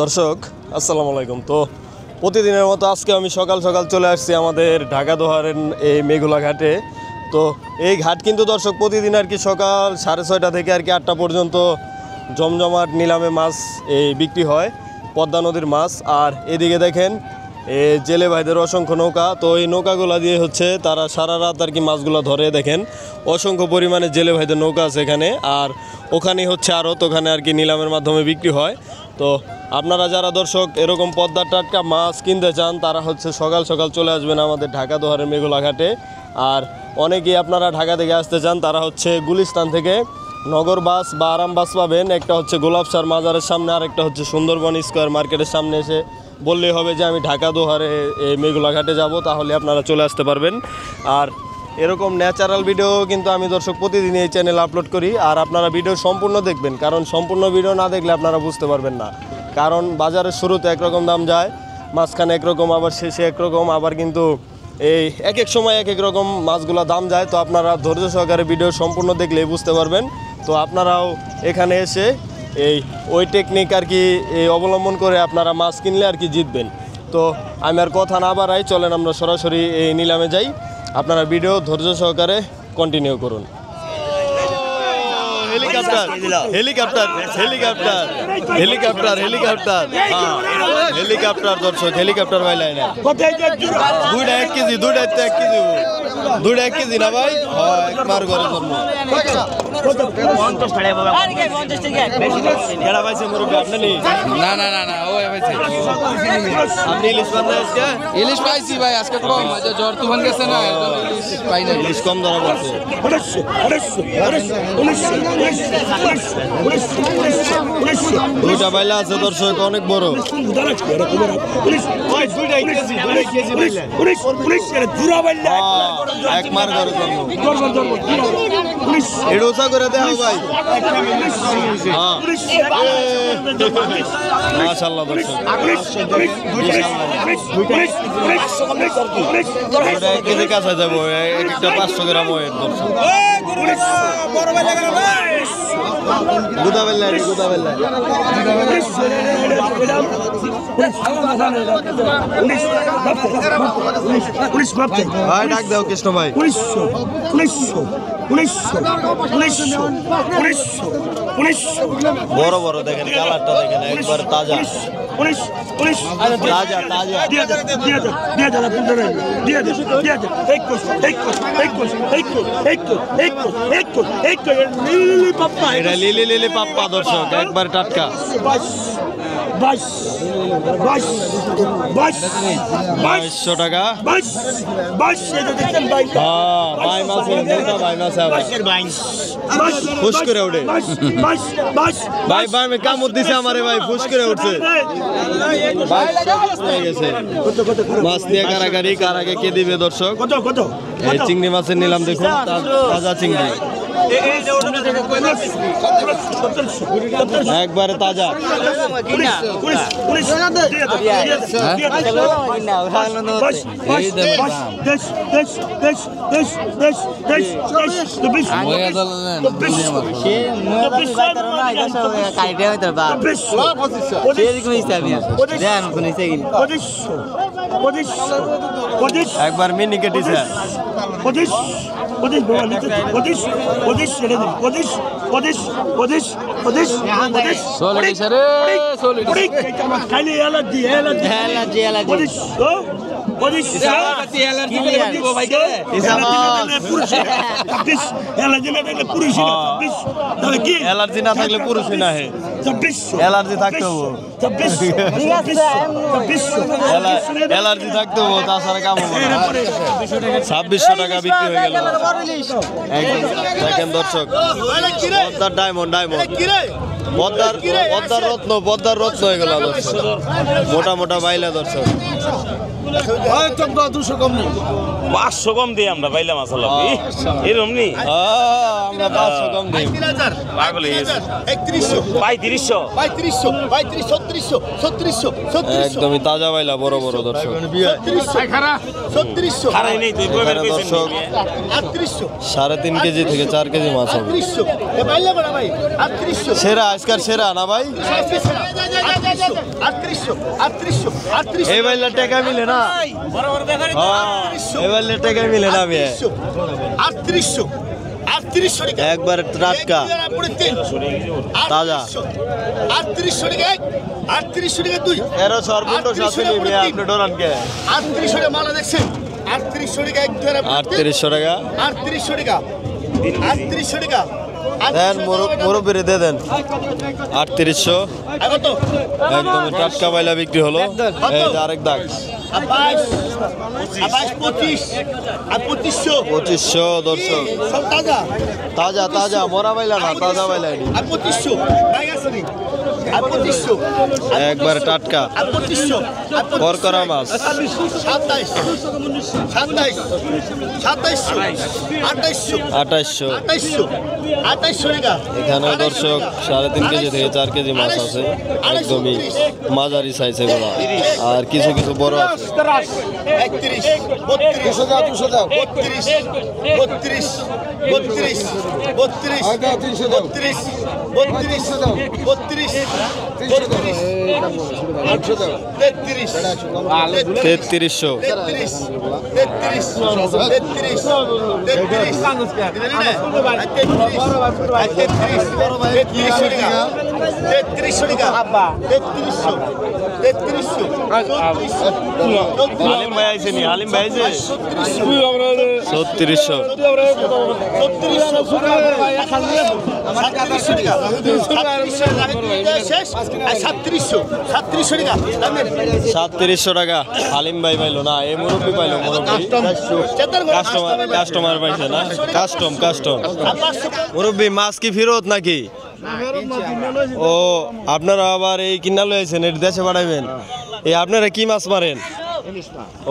দর্শক আসসালামু আলাইকুম। তো প্রতিদিনের মতো আজকে আমি সকাল সকাল চলে আসছি আমাদের ঢাকা দোহারের এই মেঘুলা ঘাটে। তো এই ঘাট কিন্তু দর্শক প্রতিদিন আর কি সকাল 6:30 থেকে আর কি 8টা পর্যন্ত জমজমাট নিলামে মাছ এই বিক্রি হয়, পদ্মা নদীর মাছ। আর এদিকে দেখেন এই জেলে ভাইদের অসংখ্য নৌকা। তো এই নৌকাগুলো দিয়ে হচ্ছে তারা সারা রাত আর কি মাছগুলো ধরে। দেখেন অসংখ্য পরিমাণে জেলে ভাইদের নৌকা আছে এখানে, আর ওখানেই হচ্ছে আড়ত, ওখানে আর কি নিলামের মাধ্যমে বিক্রি হয়। তো আপনারা যারা দর্শক এরকম পদ্মার টাটকা মাছ কিনতে চান তারা হচ্ছে সকাল সকাল চলে আসবেন আমাদের ঢাকা দোহারের মেঘুলা ঘাটে। আর অনেকেই আপনারা ঢাকা থেকে আসতে চান তারা হচ্ছে গুলিস্তান থেকে নগর বাস বা আরাম বাস পাবেন। একটা হচ্ছে গোলাপসার মাজারের সামনে, আর একটা হচ্ছে সুন্দরবন স্কোয়ার মার্কেটের সামনে এসে বললেই হবে যে আমি ঢাকা দোহারে এই মেঘুলা ঘাটে যাব, তাহলে আপনারা চলে আসতে পারবেন। আর এরকম ন্যাচারাল ভিডিও কিন্তু আমি দর্শক প্রতিদিন এই চ্যানেলে আপলোড করি, আর আপনারা ভিডিও সম্পূর্ণ দেখবেন, কারণ সম্পূর্ণ ভিডিও না দেখলে আপনারা বুঝতে পারবেন না। কারণ বাজারের শুরুতে একরকম দাম যায়, মাঝখানে একরকম, আবার শেষে একরকম, আবার কিন্তু এই এক এক সময় এক এক রকম মাছগুলো দাম যায়। তো আপনারা ধৈর্য সহকারে ভিডিও সম্পূর্ণ দেখলেই বুঝতে পারবেন। তো আপনারাও এখানে এসে ওই টেকনিক আর কি অবলম্বন করে আপনারা মাছ কিনলে আর কি জিতবেন। তো আমি আর কথা না বাড়াই, চলেন আমরা সরাসরি এই নিলামে যাই। আপনারা ভিডিও ধৈর্য সহকারে কন্টিনিউ করুন। Helicopter helicopter helicopter helicopter helicopter helicopter দর্শক, হেলিকপ্টার ভাই লাইনে দুইটা 1 কেজি, দুইটা 1 কেজি, দুইটা 1 কেজি না ভাই, একবার করে জন্ম না না না না আপনি ইলিশ পাইছি ভাই আজকে কম, জ্বর তুফান গেছে না, পাই না, ইলিশ কম ধরা পড়ছে। দুইটা বাইলা আছে দর্শক, অনেক বড়, এক মার ঘরে এটা উঁচা করে দেওয়া ভাই, মাশাআল্লাহ দর্শক, এক কেজি কাঁচা যাবো, একটা 500 গ্রাম ওয়েট দর্শক। গুদা বেল্লা গুদা বেল্লা ডাক দাও কৃষ্ণ ভাই। বড় বড় দেখেন, কালারটা দেখেন একবার তাজা তাজা তাজা। এটা লিলি লিলি পাপ্পা দর্শক, একবার টাটকা। 2200 টাকা ভাই মাছ ফুস করে উঠে ভাই, ভাই আমি কামড় দিছে আমারে ভাই, ফুস করে উঠছে মাছ নিয়ে কারাগারি, কার আগে কে দিবে দর্শক। এই চিংড়ি মাছের নিলাম দেখুন, তাজা চিংড়ি একবারে তাজা। একবার মিনি কেটেছে অ্যালার্জি না থাকলে পুরুষই না, অ্যালার্জি থাকতে হবে, অ্যালার্জি থাকতে হবে, তাছাড়া কাম হবে না। 2600 টাকা বিক্রি হয়ে গেল। দেখেন দর্শক, পদ্মার ডায়মন্ড, ডায়মন্ড পদ্মার রত্ন, পদ্মার রত্ন হয়ে গেল দর্শক, মোটা মোটা বাইলা দর্শক। 200 কম নেই, 500 কম দিই আমরা বাইলা মাসালা এরকম নি, আমরা 500 কম দিই পাগল হয়ে গেছে। 3500 একদমই তাজা বাইলা, বড় বড় দর্শক। দর্শক 3.5 কেজি থেকে 4 কেজি মাছ হবে। সেরা আজকাল সেরা না ভাই, এই বাইলা টাকা মিলে না এই বাইলা টাকা মিলে না আমি 3800 টাকা একবার টাটকা তাজা 3800 টাকা 3800 টাকা দুই এর সর্বন্ত সাথে নিবে আপনি ডরান কে 3800 টাকা মালা দেখছেন 3800 টাকা এক ধরে 3800 টাকা 3800 টাকা 3800 টাকা দেন মুরব্বিরে দিয়ে দেন 3800 কত একদম টাটকা বাইলা বিক্রি হলো এই যে আরেক দাগ 25 আর 2500 দর্শক সব তাজা তাজা তাজা মরা বাইলা না তাজা বাইলা এটি আর 2500 ভাই আছে নি আর 2500 একবার টাটকা আর 2500 করকরা মাছ 27 2800 টাকা এখানে দর্শক 3.5 কেজি থেকে 4 কেজি মাছ আছে একদমই মাঝারি সাইজ এগুলো আর কিছু কিছু বড় আছে 31 32 200 দাও 32 32 32 32 হালিম ভাই আইছে নি হালিম ভাই আইছে 3600 3700 টাকা হালিম ভাই পাইলো না এই মুরব্বি পাইলো মুরব্বি কাস্টমার পাইছে না কাস্টম মুরব্বি মাছ কি ফেরত নাকি ও আপনারা আবার এই কিনা লইছেন এর দেশে পাঠাইবেন এই আপনারা কি মাছ মারেন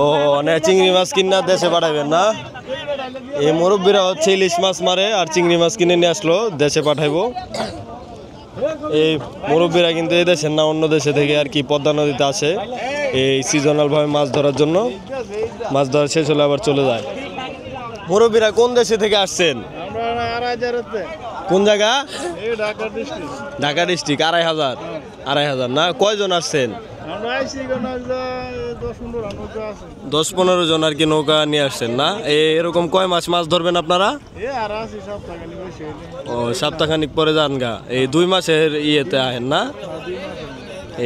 ও মানে চিংড়ি মাছ কিনা দেশে পাঠাইবেন না এই মুরব্বিরা হচ্ছে ইলিশ মাছ মারে আর চিংড়ি মাছ কিনে নিয়ে আসলো দেশে পাঠাইবো এই মুরব্বিরা কিন্তু এই দেশের না অন্য দেশে থেকে আর কি পদ্মা নদীতে আসে এই সিজনাল ভাবে মাছ ধরার জন্য মাছ ধরা শেষ হলে আবার চলে যায় মুরব্বিরা কোন দেশে থেকে আসছেন কোন জায়গা ঢাকা ডিস্ট্রিক্ট 2500 না কয়জন আসছেন 10-15 জন আর কি নৌকা নিয়ে আসছেন না এরকম কয় মাছ ধরবেন আপনারা ও সপ্তাহখানিক পরে যান গা এই 2 মাসের ইয়েতে আহেন না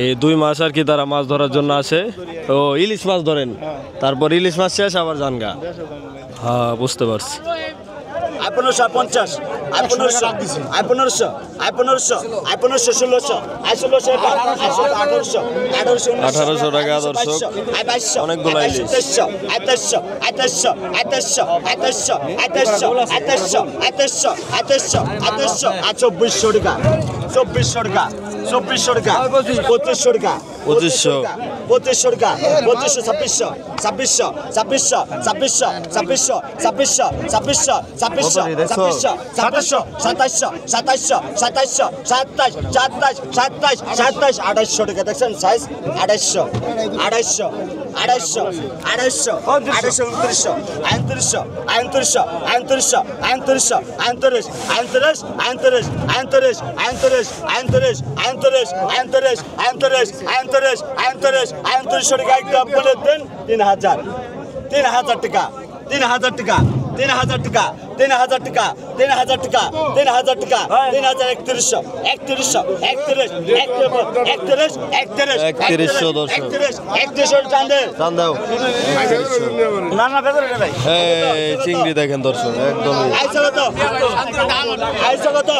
এই 2 মাস আর কি তারা মাছ ধরার জন্য আসে ও ইলিশ মাছ ধরেন তারপর ইলিশ মাছ শেষ আবার যান গা হ্যাঁ বুঝতে পারছি 1550 1500 1600 1800 টাকা দর্শক অনেকগুলো ইলিশ 2400 টাকা 2400 টাকা 2500 টাকা 2500 টাকা 2500 টাকা 2500 2600 2800 টাকা দেখছেন সাইজ 2800 3000 টাকা 3000 টাকা 3000 টাকা 3000 টাকা 3000 টাকা 3000 টাকা 3100 টান দাও না না বেদরে ভাই এই চিংড়ি দেখেন দর্শক একদমই আইসা কত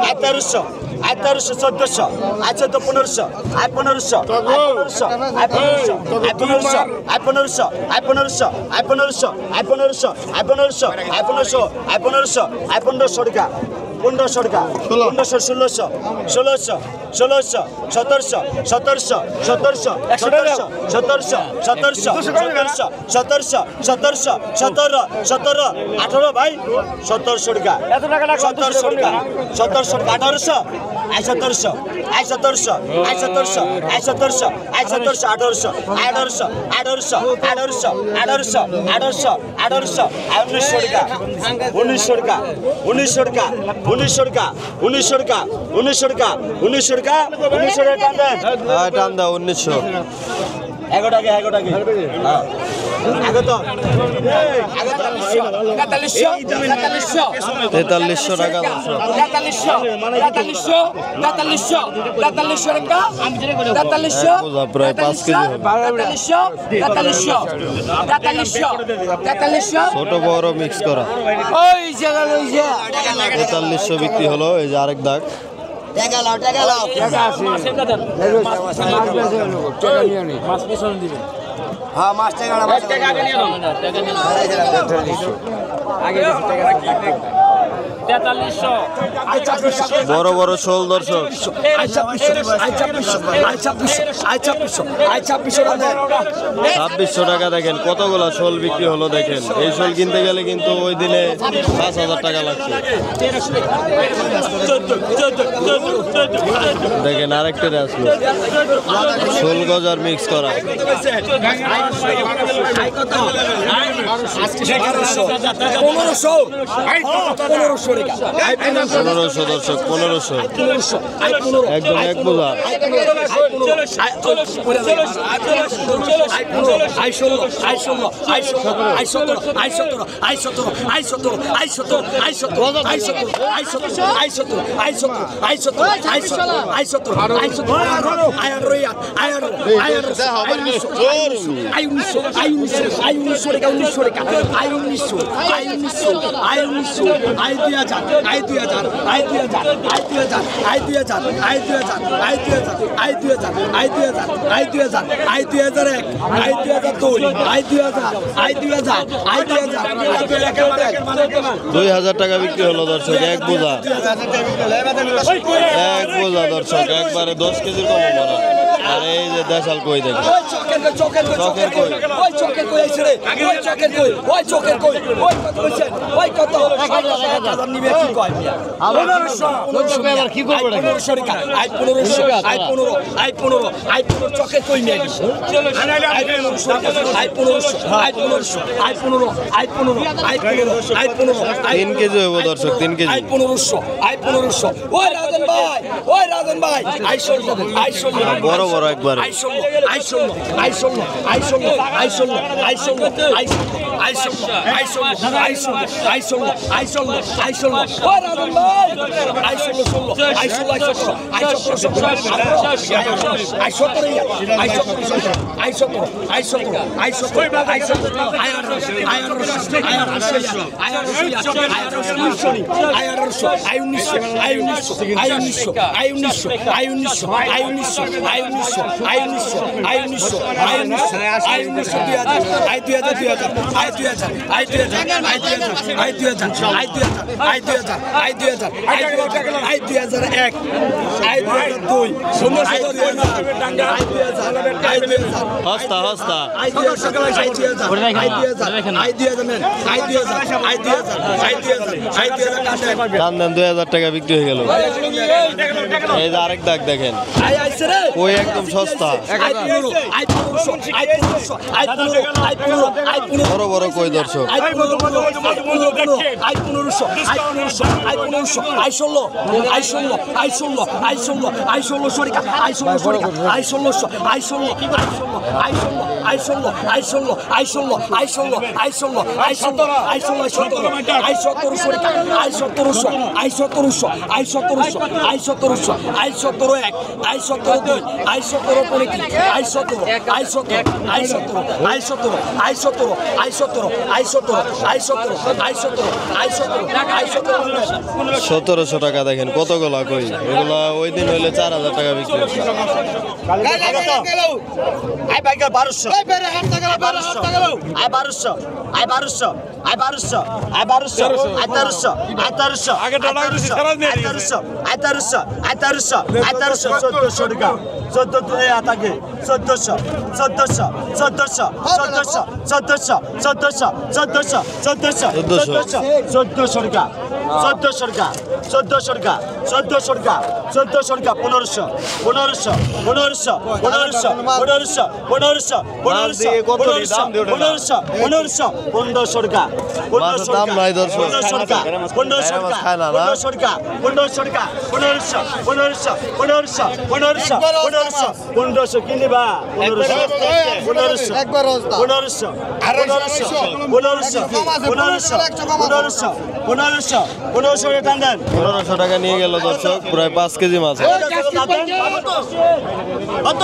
1200 1400 আচ্ছা তো 1500 1500 টাকা 1500 টাকা 1500 1600 ষোলোশো সতেরোশো সতেরোশো সতেরোশো সতেরোশো সতেরোশো সতেরোশো সতেরোশো সতেরোশো সতেরোশো সতেরো 18 ভাই 1700 টাকা 1700 টাকা 1700 টাকা 1800 1700 1700 1700 1700 1700 1800 1800 1800 1800 1800 1800 1900 টাকা 1900 টাকা 1900 টাকা 1900 টাকা 1900 টাকা 1900 টাকা 1900 টাকা 1900 টাকা টান দাও 1900 এগারোটাকে আগে তো 4300 টাকা প্রায় 5 কেজি ছোট বড় মিক্স করা 4300 বিক্রি হলো। এই যে আরেক দাগ বড় বড় শোল দর্শক 2600 টাকা। দেখেন কতগুলা শোল বিক্রি হলো দেখেন। এই শোল কিনতে গেলে কিন্তু ওই দিনে 5000 টাকা লাগছে। দেখেন আরেকটা আসলো শোল গজার মিক্স করা 1500 দর্শক 1500 একদম এক বোঝা দুই 2000 টাকা বিক্রি হলো দর্শক এক বোঝা দর্শক একবারে 10 কেজির কম মারা। আর এই যে দেশাল কই দেখেন চকের তিন কেজি হবো দর্শক 3 কেজি 1500 ওই রাজন ভাই বড় বড় একবার দাম 2000 টাকা বিক্রি হয়ে গেল। এই যে আরেক দাগ দেখেন ওই একদম সস্তা বড় বড় কই দর্শক 1700 টাকা দেখেন কতগুলা কই এগুলা ওই দিন হইলে 4000 টাকা বিক্রি হচ্ছে। 1200 আয় 1200 আয় 1200 আয় 1200 আয় 1200 আয় 1300 আয় 1300 আগে টাকা দিছি, সারা নিয়ে আয় 1300 আয় 1300 আয় 1300 আয় 1300 1400 টাকা 14 এ আতাকে 1400 1400 1400 1400 1400 1400 1400 1400 1400 টাকা 1400 টাকা 1400 টাকা 1400 টাকা 1400 টাকা 1500 1500 1500 1500 1500 1500 1500 1500 টাকা 1500 দাম নাই দর্শক। 1500 টাকা 1500 টাকা 1500 টাকা 1500 টাকা 1500 1500 1500 1500 1500 1500 কিনে বা 1500 একবার 1500 1500 টাকা দেন 1500 টাকা নিয়ে গেল দর্শক, প্রায় 5 কেজি মাছ। কত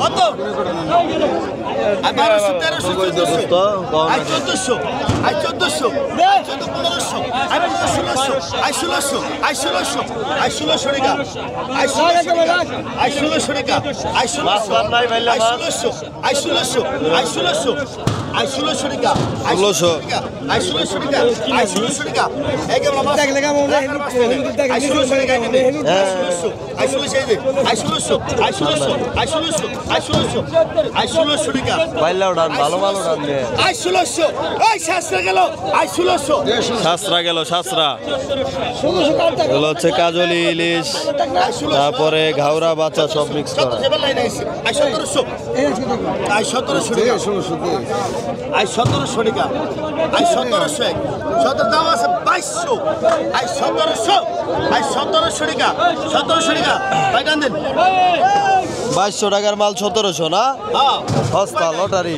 কত I 1200 1300 1400 I 1400 I 1400 I 1500 I 1600 I 1600 I 1600 I 1600 টাকা আই 1600 টাকা আই 1600 টাকা I 1600 I 1600 I 1600 I 1600 I 1600 টাকা আই 1600 টাকা আই 1600 টাকা আই 1600 টাকা এই কেমন মাছ দেখ লাগা মনে আই 1600 টাকা নেবে I 1600 I 1600 I 1600 I 1600 I 1600 I 1600 টাকা পাইলা উড়ান, ভালো ভালো উড়ান দিয়ে। আই 1600 এই শাস্ত্রা গেল আই 1600 শাস্ত্রা গেল, শাস্ত্রা এগুলো হচ্ছে কাজলি ইলিশ, তারপরে ঘাওড়া বাচ্চা সব মিক্স করা। আই 1700 আই 1700 টাকা আই 1700 টাকা আই 1700 17 দাম আছে 2200 আই 1700 আই 1700 টাকা 1700 টাকা ভাই টান দেন 2200 টাকার মাল 1700 না? হ্যাঁ হস্তা লটারি।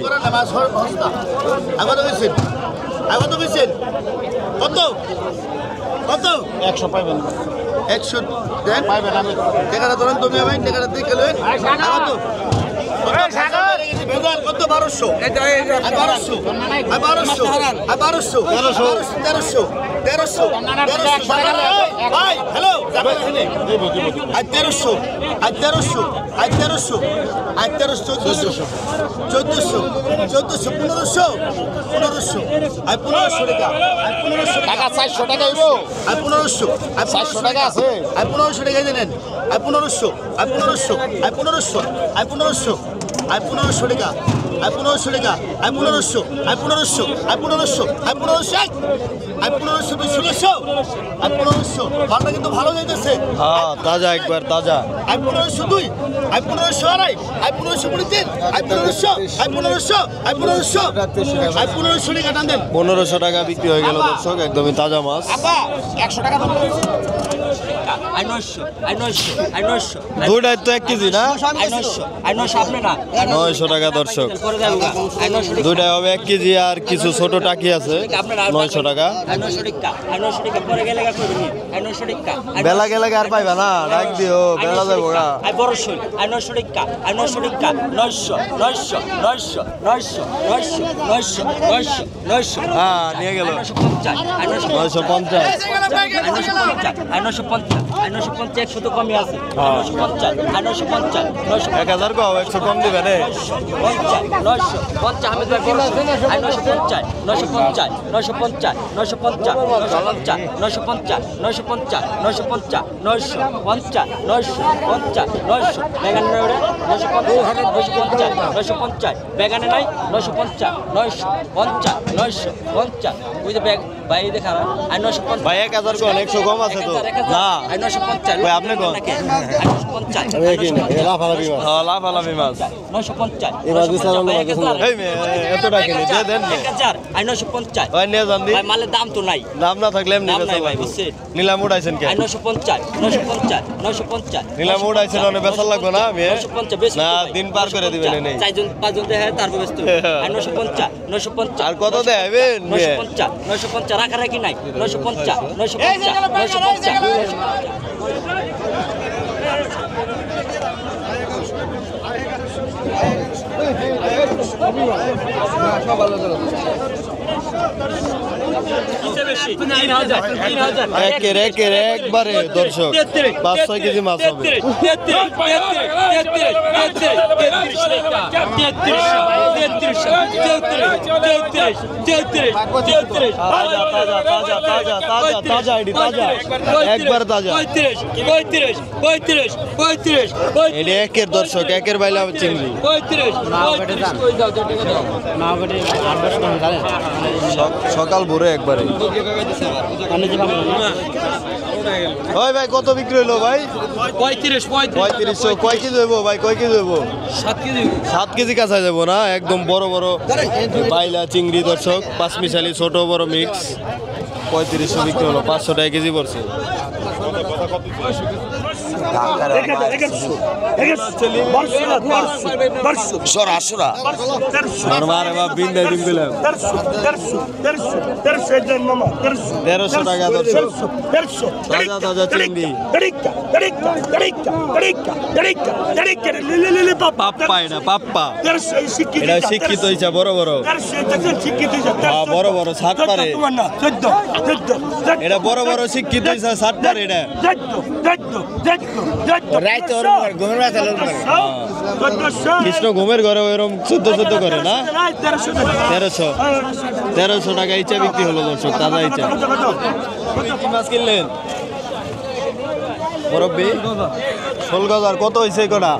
আগত বেছেন আগত বেছেন কত কত 100 পাইবেন 100 দেন পাইবেন আমি টাকাটা ধরেন তুমি ভাই টাকাটা দিয়ে গেলেন আগত কত 1200 আর 1200 আর 1200 আর 1200 1300 ভাই হ্যালো আর 1300 আর 1300 আর 1300 আর 1300 1400 1400 1500 আর 1500 টাকা আর 1500 টাকা 400 টাকা হইবো আর 1500 আর 400 টাকা আছে আর 1500 টাকা দেন আর 1500 আর 1500 আর 1500 আর 1500 আর 1500 টাকা আর 1500 টাকা আর 1500 আর 1500 আর 1500 আর 1500 আর 1500 1600 আর 1500 মালটা কিন্তু ভালো যাইতেছে হ্যাঁ, তাজা একবার তাজা। আর 1500 দুই আর 1500 আড়াই আর 1500 করে তিন আর 1500 আর 1500 আর 1500 আর 1500 টাকা টান দেন 1500 টাকা বিক্রি হয়ে গেল দর্শক, একদমই তাজা মাছ। 100 টাকা দাম আই 900 দুইটাই তো 1 কেজি না? আই 900 আপনি না 900 টাকা দর্শক, পরে যাবো আই 900 দুইটাই হবে 1 কেজি আর কিছু ছোট টাকি আছে 900 টাকা। আই 900 টাকা পরে গেলে করবেন আই 900 টাকা বেলা গেলে আর পাইবা না, ডাক দিও বেলা যাবো গা। আই বড় শৈল আই 900 টাকা 900 হ্যাঁ, নিয়ে গেল 950 950। আই 950 100 তো কমই আছে 950 আই 950 1000 কও, 100 কম দিবে রে। 950 হামিদ ভাই বড় আই 950 950 950 950 বেগানে নাই 950 ওই যে ব্যাগ ভাই দেখা আই 950 ভাই 1000 কন, 100 কম আছে তো না? আই 950 ভাই আপনি কন। হ্যাঁ, লাফালাফি মাছ। 950 এই মেয়ে, এত টাকা নি দে দেন নে। 1000 আই 950 ভাই নিয়ে যান দি। ভাই মালের দাম তো নাই দাম না থাকলে এমনি দাম নাই বেচা ভাই, লাগবে। বুঝছেন? নিলাম উড়াইছেন কে? আই 950 নিলাম উড়াইছেন, অনেক বেচা লাগবে না মেয়ে? 950 বেশি না, দিন পার করে দিবেন নেই। 4জন 5জন দেয় তারপর ব্যস্ত আই 950 আর কত দেবেন মেয়ে? 950 রাখি নাই 950 একের একবারে দর্শক 5-6 কেজি মাছ হবে। তাজা এডি তাজা একবার তাজা এডি একের দর্শক একের বাইলা চিংড়ি সকাল ভোরে একবারে। ওই ভাই কত বিক্রি হলো ভাই? 3500। কয় কেজি হইব ভাই? কয় কেজি হইব? 7 কেজি কাছা যাবো না? একদম বড় বড় বাইলা চিংড়ি দর্শক, পাঁচমিশালি ছোট বড় মিক্স। 3500 বিক্রি হলো, 500 টাকা কেজি পড়ছে। মারে বাপ বিন্দা দিন দিলাম 1300 টাকা দর্শক। তাজা তাজা চিংড়ি পাপ্পা, এটা পাপ্পা, এটা শিক্ষিত হয়েছে বড় বড় বড় বড় সাত পারে, এটা বড় বড় শিক্ষিত হয়েছে সাত পারে। এটা কৃষ্ণ ঘুমের ঘরে ওইরকম 14 করে না? 1300 টাকা ইচ্ছা বিক্রি হলো দর্শক, তাজা ইচ্ছা। কি মাছ কিনলেন মুরব্বি? শোল গজার কত হয়েছে কটা?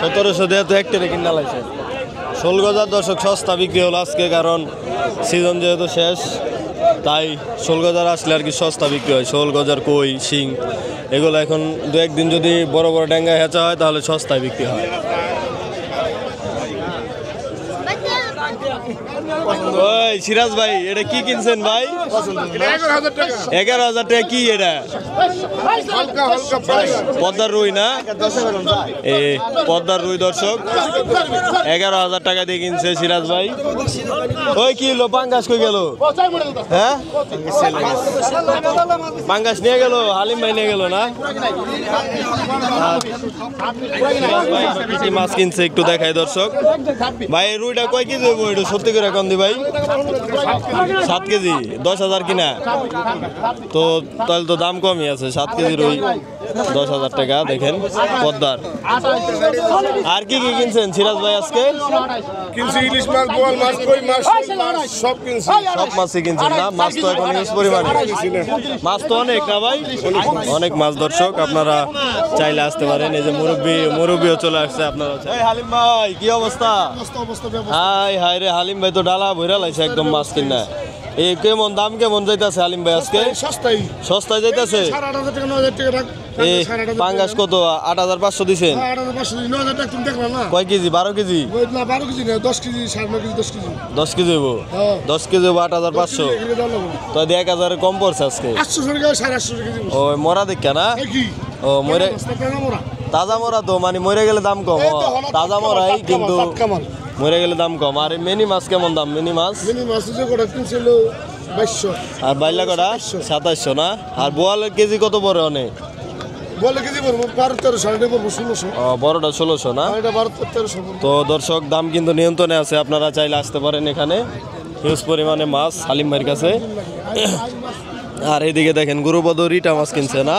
1700 দিয়ে তো একটা কিনা লাগছে। শোল গজার দর্শক সস্তা বিক্রি হলো আজকে, কারণ সিজন যেহেতু শেষ, তাই শোল গজার আসলে আর কি সস্তা বিক্রি হয়। শোল গজার, কই, শিং এগুলো এখন 2-1 দিন যদি বড় বড় ড্যাঙ্গায় হেঁচা হয় তাহলে সস্তায় বিক্রি হয়। ওই সিরাজ ভাই, এটা কি কিনছেন ভাই? 11,000 টাকা। কি এটা? পদ্মার রুই না? এ পদ্মার রুই দর্শক 11,000 টাকা দিয়ে কিনছে সিরাজ ভাই। ওই কি হলো, পাঙ্গাস কই গেল? হ্যাঁ, পাঙ্গাস নিয়ে গেল, হালিম ভাই নিয়ে গেল না? কি মাছ কিনছে একটু দেখাই দর্শক ভাই। রুইটা কয় কেজি হইব? এটা সত্যি করে কম দি ভাই। 7 কেজি 10,000 কিনা, তো তাহলে তো দাম কমই আছে। 7 কেজি রুই 10,000 টাকা। দেখেন পদ্মার। আর কি কি কিনছেন সিরাজ ভাই আজকে? কিনছি ইলিশ মাছ, বোয়াল মাছ, কই মাছ, সব কিনছি। সব মাছই কিনছেন না? মাছ তো এখন ইউজ পরিমাণে, মাছ তো অনেক না ভাই? অনেক মাছ দর্শক, আপনারা চাইলে আসতে পারেন। এই যে মুরব্বিও চলে আসছে। আপনারা হালিম ভাই কি অবস্থা? হাই হাই রে, হালিম ভাই তো ডালা ভইরা লাইছে একদম মাছ কিনা। এই কেমন দাম কেমন যাইতাছে হালিম ভাই আজকে? সস্তায় যাইতাছে। এই পাঙ্গাস কত? 8,500 দিছেন? কয় কেজি? 12 কেজি? 10 কেজি হইব। 10 কেজি হইব 8,500। তো 1,000 কম পড়ছে আজকে। ও মরা দেখা না? ও মরে তাজা মরা তো, মানে মরে গেলে দাম কম। তাজা মরাই কিন্তু মরে গেলে দাম কম। আর মিনি মাছ কেমন দাম? মিনি মাছ আর বাইলা কটা 2700 না? আর বোয়ালের কেজি কত পড়ে? অনেক বড়টা 1600 না? তো দর্শক দাম কিন্তু নিয়ন্ত্রণে আছে, আপনারা চাইলে আসতে পারেন এখানে। হিউজ পরিমাণে মাছ হালিম ভাইয়ের কাছে। আর এইদিকে দেখেন গুরুপদ রিটা মাছ কিনছে না?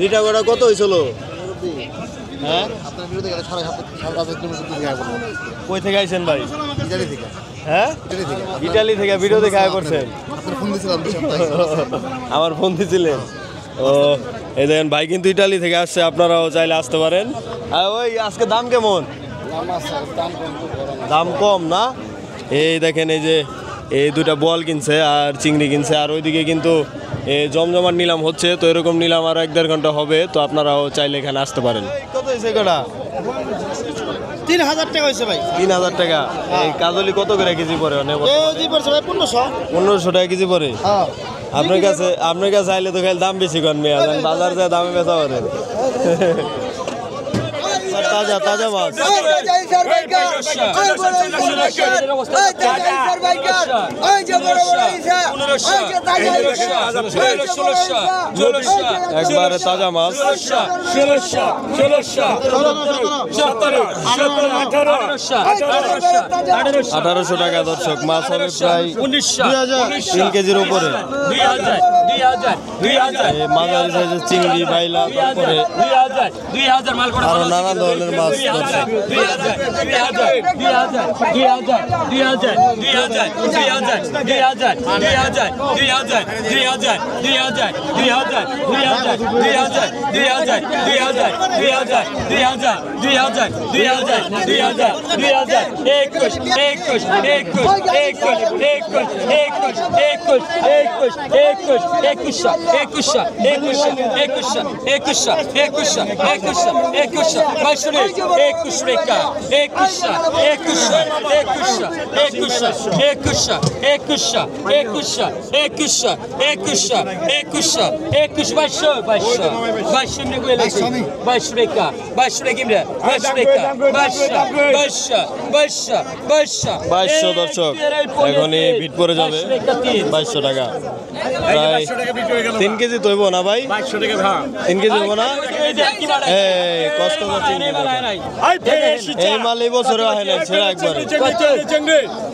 রিটা কটা কত হয়েছিল? হ্যাঁ, কই থেকে আইছেন ভাই? হ্যাঁ, ইটালি থেকে ভিডিও দেখে আয় করছেন? আমার ফোন দিয়েছিলেন? ও এই দেখেন ভাই কিন্তু ইটালি থেকে আসছে, আপনারাও চাইলে আসতে পারেন। আর ওই আজকে দাম কেমন? দাম কম না? এই দেখেন এই যে এই দুইটা বল কিনছে আর চিংড়ি কিনছে। আর ওইদিকে কিন্তু জমজমার নিলাম হচ্ছে, তো এরকম নিলাম আর 1-1.5 ঘন্টা হবে, তো আপনারাও চাইলে এখানে আসতে পারেন। কত হয়েছে কটা? 3,000 টাকা হয়েছে ভাই। 3,000 টাকা। এই কাজলি কত করে কেজি পড়ে? 1500 টাকা কেজি পড়ে। আপনার কাছে আইলে তো খালি দাম বেশি কন মেয়ে, বাজার যায় দামে বেচা পারেন। তাজা তাজা মাছ। একবারে তাজা মাছ। 1800 টাকা দর্শক। মাছ হবে প্রায় 3 কেজির উপরে। মাঝারি সাইজের চিংড়ি, বাইলা, তারপরে আরো নানা ধরনের মাছ দর্শক। দর্শক এখনই ভিট পড়ে যাবে। 2200 টাকা, প্রায় 3 কেজি তৈব না ভাই? 3 কেজি হবো না? কষ্ট করছি এই মাল এই বছরে হয় না, ছেড়া একবারে।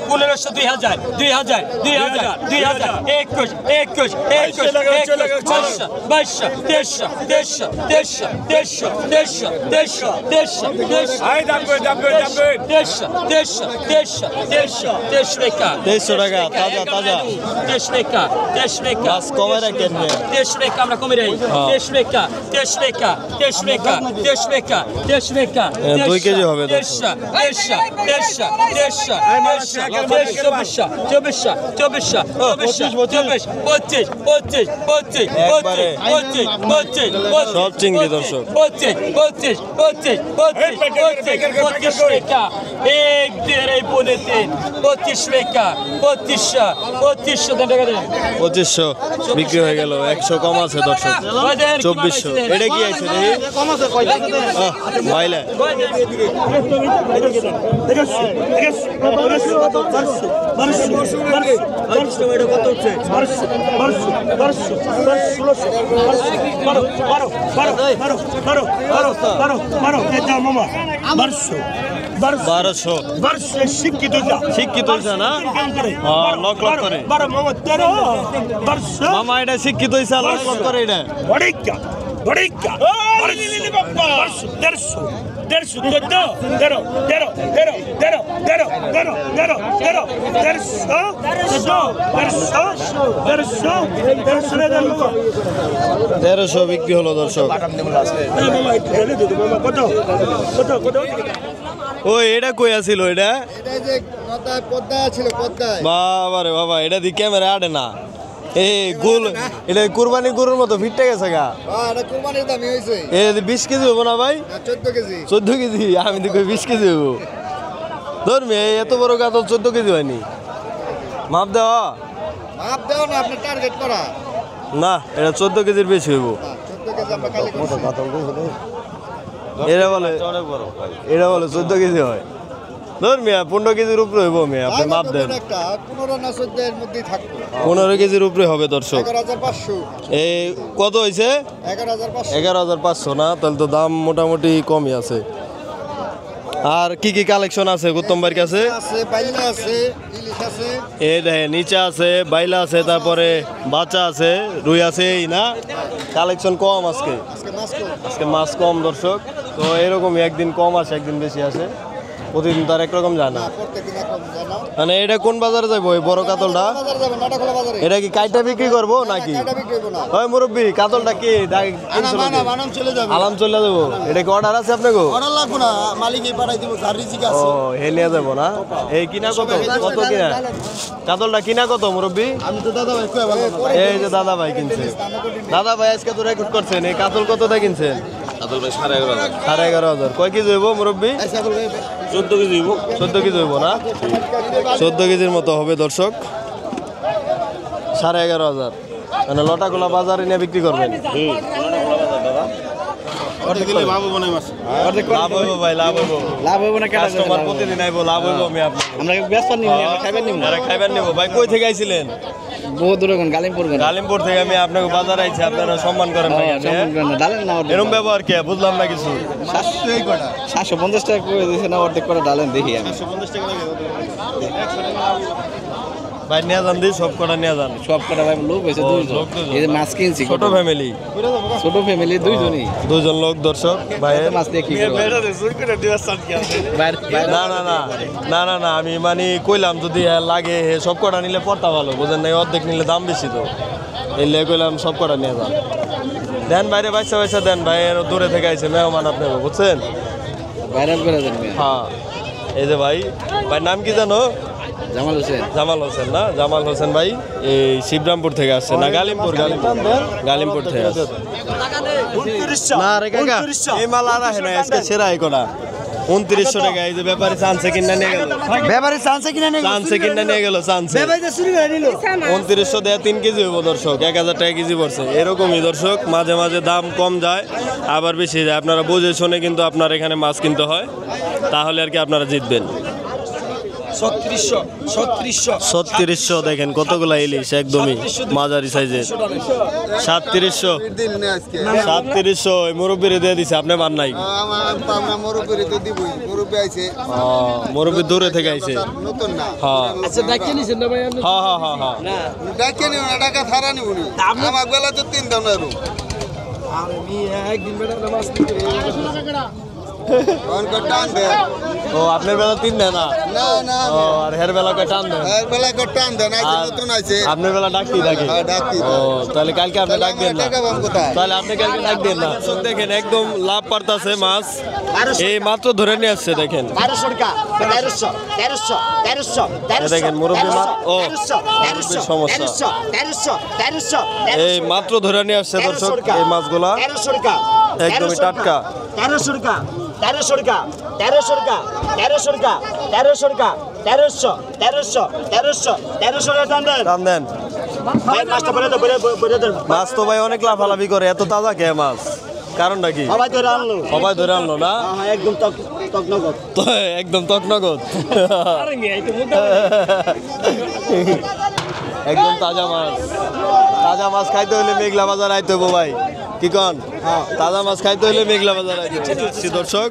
1500, 2000, 2000, 2000, 2000, 21, 21, 21, 22, 2300, 2300, 2300, 2300, 2300, 2300, 2300 টাকা। 2300 টাকা তাজা তাজা 2300 টাকা, 2300 টাকা। মাছ কমে রাখেন। 2300 টাকা আমরা কমে রাখি। 2300 টাকা, 2300 টাকা, 2300 টাকা, 2300 টাকা, 2300 টাকা। 2 কেজি হবে 2300, 2300, 2300, 2300, 2400, 2400, 2400, 2400, 25, 25, 25, 25, 25, 25, 25, সব চিংড়ি দর্শক। 25, 25, 25, 25, 25 টাকা। 1, 1.5, 3, 25 টাকা, 2500, 2500 টাকা দেন। 2500 বিক্রি হয়ে গেল। 100 কম আছে দর্শক। 2400 এটা কি আছে রে? বাইলা শিক্ষিত না? লক লক করে মামা, এটা শিক্ষিত হয়েছে লক লক করে। এটা 1300 বিক্রি হলো দর্শক। ও এটা কই আছিল? এটা বাবা রে বাবা, এটা দি ক্যামেরা আড়ে না। এই গুল এটা কুরবানি গরুর মতো ফিটে গেছে গা। এ 20 কেজি হবো না ভাই? 14 কেজি। আমি তো 20 কেজি হবো। ধরবে এত বড় কাতল 14 কেজি হয়নি। মাপ দেওয়া না, আপনার টার্গেট করা না। এটা 14 কেজির বেশি হইব। এরা বলে 14 কেজি হয়। ধর মিয়া 15 কেজির উপরে হইব। মিয়া আপনি মাপ দেন। 15 কেজির উপরে হবে দর্শক। এই কত হয়েছে? 11,500 না? তাহলে তো দাম মোটামুটি কমই আছে। আর কি কি কালেকশন আছে গৌতম ভাইয়ের কাছে? এই দেখেন নিচে আছে, বাইলা আছে, তারপরে বাচ্চা আছে, রুই আছে। এই না কালেকশন কম আজকে মাছ কম দর্শক। তো এরকমই একদিন কম আসে, একদিন বেশি আসে। প্রতিদিন তার একরকম যায় না। মানে এটা কোন বাজারে যাবো? এই বড় কাতলটা এটা কি কাইটা বিক্রি করবো নাকি? হয় মুরব্বী, কাতলটা কি আলাম চলে যাবো? এটা কি অর্ডার আছে আপনাকে? ও হে নিয়ে যাবো না? এই কিনা কত কত কিনা কাতলটা কিনা কত মুরব্বী? এই যে দাদা ভাই কিনছে। দাদা ভাই আজকে তো রেকর্ড করছেন। এই কাতল কতটা কিনছেন? 11,500। কয় কেজি হইব মুরব্বী? 14 কেজি হইব। 14 কেজি হইব না? 14 কেজির মতো হবে দর্শক। 11,500 মানে লটাগুলা বাজারে নিয়ে বিক্রি করবেন। অর্ধেক করে। লাভ হবে না মাছ লাভ হইব ভাই, লাভ হইব। লাভ হবে না কেন কাস্টমার প্রতিদিন আইবো, লাভ হইব আমি আপনার। আমরা ব্যস্ত নিব আমরা খাইবেন নিব আরে খাইবেন নেবো ভাই। কই থেকে আইছিলেন? বহু দূরে কোন গালিমপুর কোন গালিমপুর থেকে। আমি আপনাকে বাজার আইছি, আপনারা সম্মান করেন ভাই। ডালেন না এরকম ব্যবহার কে বুঝলাম না কিছু। 750 টাকা করে দিয়েছে না অর্ধেক করে ডালেন দেখি আমি ভাই নিয়ে যান দি, সব কটা নিয়ে যান। সব কটা ভাই লোক হয়েছে দুইজন লোক দুইজন। এই যে মাছ কিনছি ছোট ফ্যামিলি, ছোট ফ্যামিলি দুইজনই দুজন লোক দর্শক ভাই। মাছ দিয়ে কি করব না না না না না না, আমি মানে কইলাম যদি লাগে সব কটা নিলে পড়তা ভালো, বুঝেন নাই? অর্ধেক নিলে দাম বেশি তো, এই লে কইলাম সব কটা নিয়ে যান। দেন বাইরে বাইসা বাইসা দেন ভাই, এর দূরে থেকে আইছে মেহমান আপনি, বুঝছেন? ভাইরাল করে দেন হ্যাঁ এই যে ভাই, ভাই নাম কি জানো? জামাল হোসেন জামাল হোসেন না? জামাল হোসেন ভাই এই শিবরামপুর থেকে আসছে না? গালিমপুর, গালিমপুর থেকে আসছে। 2900 না রে কাকা, এই মাল আর আহে না আজকে সেরা এই কোনা 2900 টাকা। এই যে ব্যাপারী চান্সে কিনা নিয়ে গেল, ব্যাপারে চান্সে কিনা নেই চান্সে কিনা নিয়ে গেল, চান্সে। ব্যাপারে চুরি করে নিল 2900 দেয়া 3 কেজি হইব দর্শক, 1000 টাকা কেজি পড়ছে। এরকমই দর্শক, মাঝে মাঝে দাম কম যায় আবার বেশি যায়। আপনারা বুঝে শুনে কিন্তু আপনার এখানে মাছ কিনতে হয়, তাহলে আর কি আপনারা জিতবেন। 3600 দেখেন কতগুলা ইলিশ, একদমই মাঝারি সাইজের। 3700 মুরব্বীরে দিয়ে দিছে, আপনি মান নাই। আমরা মুরব্বী তো দিবই, মুরব্বী আইছে মুরব্বী দূরে থেকে আইছে। নতুন না হ্যাঁ আচ্ছা ডাকিয়ে নিছেন না ভাই আপনি? হ্যাঁ হ্যাঁ হ্যাঁ হ্যাঁ। ডাকে নিও না, টাকা ছাড়া নিব নি আমার বেলা তো 3 দাম না একদিন বেটা মাছ নিতে কোন টান দে ও আপনার বেলা 3 দেয় না? না না ও আর হের বেলা কয় টান দেন? এক বেলা কো টান দে না আর নতুন আইছে আপনার বেলা ডাকতেই থাকে। হ্যাঁ, ডাকতেই ও তাহলে কালকে আপনি তাহলে ডাকবেন না? টাকা পাবো কোথায়? তাহলে আপনি কালকে ডাকবেন না? দেখেন একদম লাভ পারতাছে মাছ, এই মাত্র ধরে নিয়ে আসছে দেখেন। 1200 টাকা 1300 1300 1300 দেখেন মুরব্বী মাছ, ও মুরব্বীর সমস্যা। 1300 এই মাত্র ধরে নিয়ে আসছে দর্শক এই মাছগুলা, 1300 টাকা একদমই টাটকা। 1300 টাকা 1300 টাকা 1300 টাকা 1300 টাকা 1300 টাকা 1300 1300 1300 1300 টাকা টান দেন। টান দেন। ভাই মাছটা বলে দেন মাছ তো ভাই অনেক লাফালাফি করে, এত তাজা কে মাছ? কারণটা কি? সবাই ধরে আনলো সবাই ধরে আনলো না? হ্যাঁ একদম তকনগত তো একদম তকনগত, আরে মেয়ে তো মুদ্দা একদম তাজা মাছ। তাজা মাছ খাইতে হইলে মেঘলা বাজার আইতে হইব ভাই, কি কন? তাজা মাছ খাইতে হইলে মেঘলা বাজার আইতে হইব। দর্শক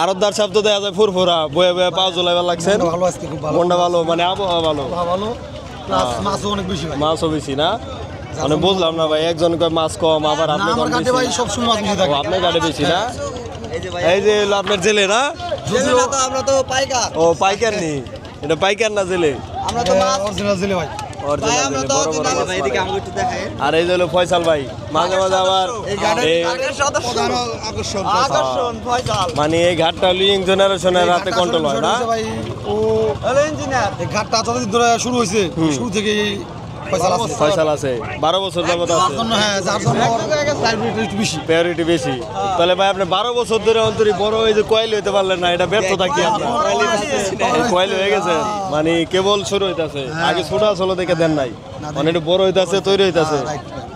আরবদার সাহেব তো দেখা যায় ফুরফুরা, বয়ে বয়ে পাও জ্বলাইবার লাগছেন। মনটা ভালো, মানে আবহাওয়া ভালো, মাছও অনেক বেশি ভাই মাছও বেশি না? মানে বুঝলাম না ভাই, একজন কয় মাছ কম, আবার আপনি আমার কাছে ভাই সব সময় মাছ বেশি ও থাকে আপনার গাড়ি বেশি না? এই যে হলো আপনার জেলে না? আমরা তো পাইকার ও পাইকার নি, এটা পাইকার না জেলে? আমরা তো মাছ অরিজিনাল জেলে ভাই অরিজিনাল জেলে, বড় বড় মাছ। এদিকে আমাকে একটু দেখায় আর এই যে হলো ফয়সাল ভাই, মাঝে মাঝে আবার এই প্রধান আকর্ষণ আকর্ষণ ফয়সাল মানে এই ঘাটটা লিং জেনারেশনের হাতে কন্ট্রোল হয় না? ভাই ও হ্যালো ইঞ্জিনিয়ার এই ঘাটটা যতদিন ধরে শুরু হয়েছে শুরু থেকে পয়সা আছে ফয়সাল আছে 12 বছর যাবত যার আছে, জন্য হ্যাঁ যার জন্য প্রাইভেট একটু বেশি প্রায়োরিটি বেশি। তাহলে ভাই আপনি 12 বছর ধরে অন্তরি বড় এই যে কয়েল হইতে পারলেন না, এটা ব্যর্থতা কি আপনার? কয়েল হয়ে গেছে, মানে কেবল শুরু হইতাছে, আগে ছোট আসলে দেখে দেন নাই, মানে একটু বড় হইতাছে, তৈরি হইতাছে,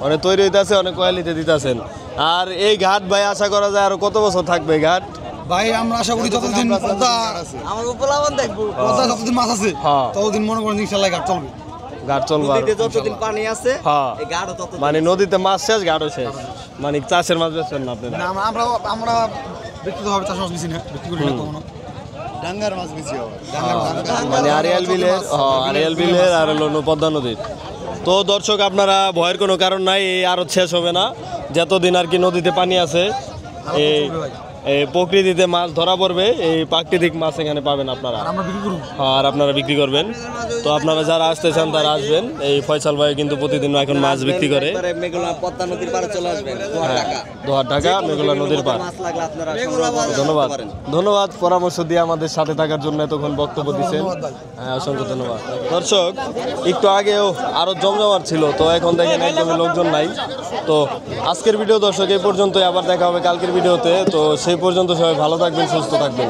মানে তৈরি হইতাছে, অনেক কয়েলিতে দিতাছেন। আর এই ঘাট ভাই আশা করা যায় আরো কত বছর থাকবে এই ঘাট? ভাই আমরা আশা করি যতদিন পদ্মা আমার উপলাবন দেখবো পদ্মা যতদিন মাছ আছে হ্যাঁ। ততদিন মনে করেন ইনশাআল্লাহ ঘাট চলবে ঘাট চলবে আরো। নদীতে যতদিন পানি আছে হ্যাঁ এই গাঢ় তত মানে নদীতে মাছ শেষ, ঘাটও শেষ, মানে চাষের মাছ বেচছেন না আপনারা? না, আমরা ব্যক্তিগতভাবে চাষ মাছ বেশি না বিক্রি করি না কখনো ডাঙ্গার মাছ বেশি হবে মানে আরিয়াল বিলের, আরিয়াল বিলের আর হলো পদ্মা নদীর। তো দর্শক আপনারা ভয়ের কোনো কারণ নাই, এই আরো শেষ হবে না, যতদিন আর কি নদীতে পানি আছে এই এই প্রকৃতিতে মাছ ধরা পড়বে, এই প্রাকৃতিক মাছ এখানে পাবেন আপনারা, আর আমরা বিক্রি করব আর আপনারা বিক্রি করবেন। তো আপনারা যারা আসতে চান তারা আসবেন, এই ফয়সাল ভাই কিন্তু প্রতিদিন এখন মাছ বিক্রি করে। মেঘলা পদ্মা নদীর পাড়ে চলে আসবেন দোহার ঢাকা মেঘলা নদীর পার। মাছ লাগলে আপনারা ধন্যবাদ, ধন্যবাদ পরামর্শ দিয়ে আমাদের সাথে থাকার জন্য, এতক্ষণ বক্তব্য দিচ্ছেন, হ্যাঁ অসংখ্য ধন্যবাদ। দর্শক একটু আগেও আরো জমজমাট ছিল, তো এখন দেখেন একদমই লোকজন নাই। তো আজকের ভিডিও দর্শক এই পর্যন্তই, আবার দেখা হবে কালকের ভিডিওতে। তো সেই পর্যন্ত সবাই ভালো থাকবেন, সুস্থ থাকবেন,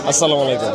আসসালামু আলাইকুম।